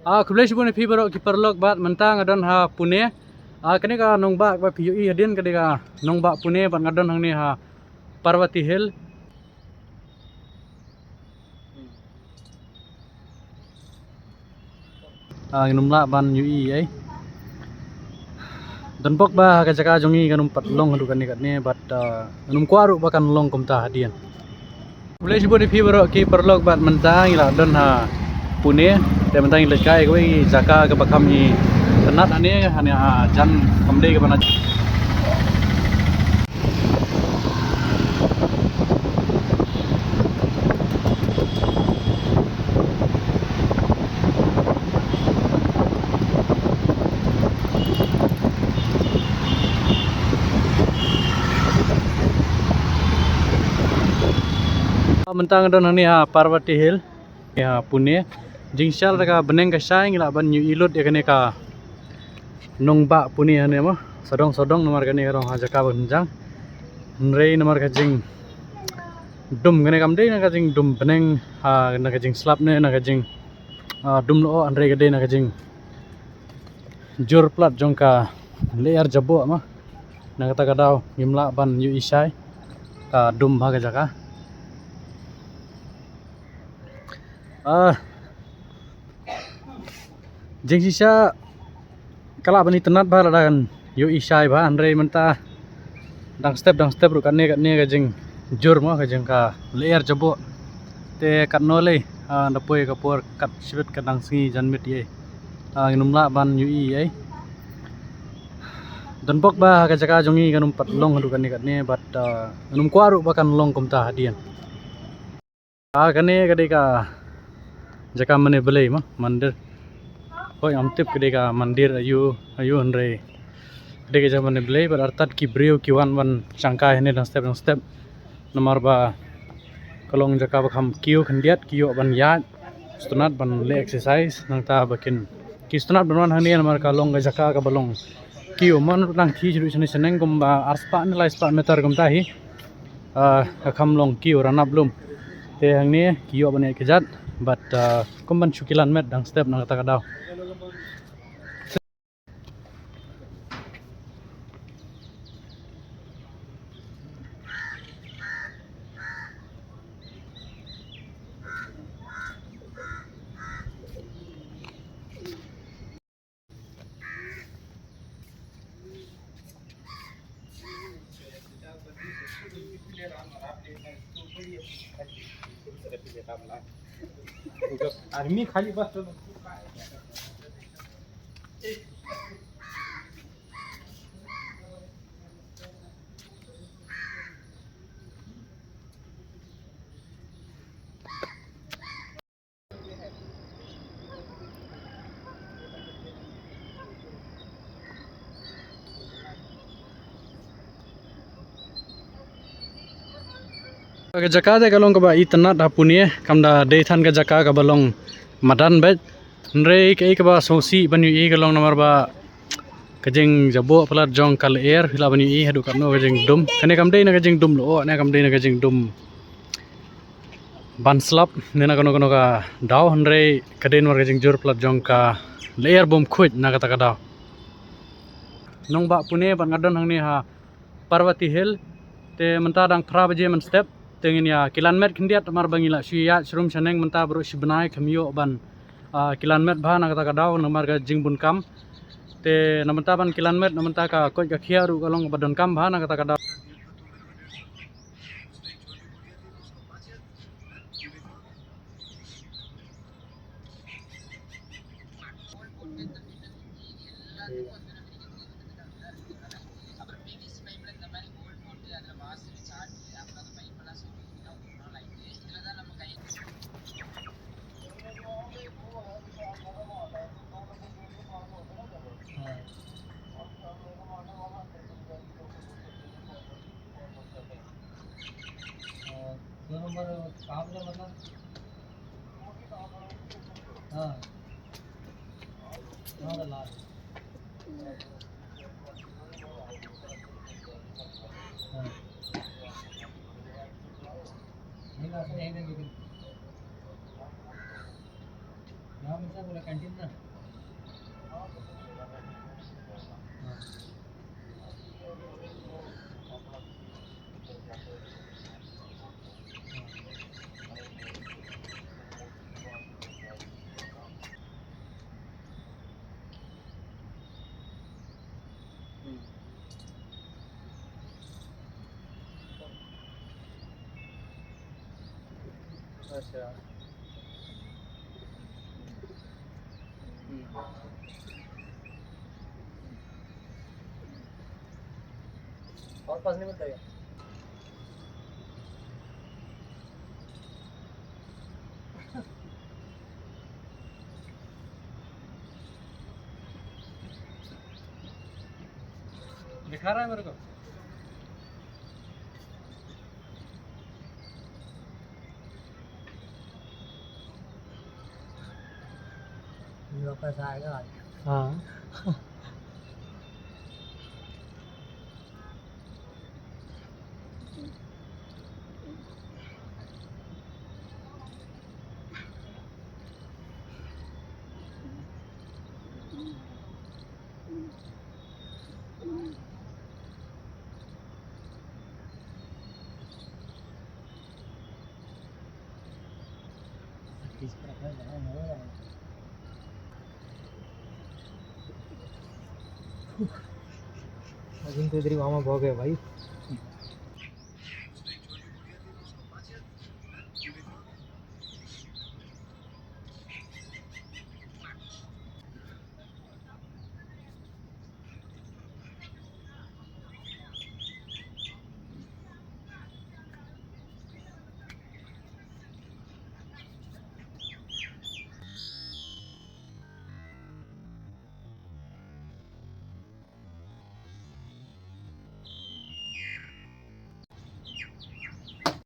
Kublai shibun phi baro ki perlok bat mentang adan ha Pune kene ka nongba ba phi i hadin kene ka nongba Pune ban ngadan hang ni ha Parvati Hill numla ban ui ai dan pok ba ka jaka jongi kanum patlong hadu kan ni bat num kwaru ba kan long komta hadian Kublai shibun phi baro ki perlok bat mentang ila dan ha Puneแต่มันตั้งเลยใกล้ก็ไอ้จากากับประคำนี่ถนัดอันนี้อันนี้จันคำเด้กับมันมันตั้งตรงนี้Parvati Hill Pune Jingshal ka beneng ka saing la ban yu ilut ya kene ka nongba Pune ane mo sodong nomor kene ka rong jaka benjang nrei nomor ka jing dum kene kam dei na ka jing dum beneng na ka jing slap ne na ka jing dum lo anrei ka dei na ka jing jur plat jong ka leer jabo ma na ka ta ka daw ngimla ban yu isai ka dum ha ka jaka jeng sisa kala bani tenat ba dan yu isai ba andre menta dang step ru kan ne ka jeng jur mo ka jeng ka leer jabo te kat no le na poi ka por kat shibet ka dang singi janmit ye numla ban yu i ai dan bok ba ka jaka jongi kanum patlong hadu kan ne bat num kwaru ba kan long komta hadian kane ka de ka jaka mane belai ma mandir Koi amtip kede ka mandir ayu andre kede ka jamane belai bar artat ki brio ki wan changkai hene dan step nomor ba kalong jaka ba kham kiu khandiat kiu ban ya stunat ban le exercise nang ta bakin ki stunat ban hani nomor ka long jaka ka balong kiu man nang thi juru chane seneng gum ba arspa ne lai spa meter gum ta hi kham long kiu ranap lum te hang ni kiu ban ek jat but kumban chukilan met dang step nang ta ka daw army खाली बस Ka jaka de kalong ka ba itna da Pune kamda de than ka jaka ka balong madan bet nrei ke ka ba sosi banu e kalong nomor ba kajing jabo plat jong kal air hila banu e hadu kan no kajing dum kane kam de na kajing dum lo na kam de na kajing dum ban slap ne na kono ka daw nrei kade nor kajing jur plat jong ka layer bom khuj na ka ta ka daw nongba Pune ban ngadon hang ni ha Parvati Hill te menta dang 3 baje man step tengin ya kilometer kindiat mar bangila suya shrum chaneng menta bro shibnai khamio ban kilometer bha na ka daw namar ga jingbun kam te namenta ban kilometer namenta ka koi ka khia ru kalong badon kam bha na ka daw number काम का मतलब हां हां लाल हां नहीं ना नहीं लेकिन यहां में सब कैंटीन ना अच्छा और पास नहीं मिलता क्या दिखा रहा है मेरे को वापस आएगा आज हाँ अजून काहीतरी मामा भाग आहे भाई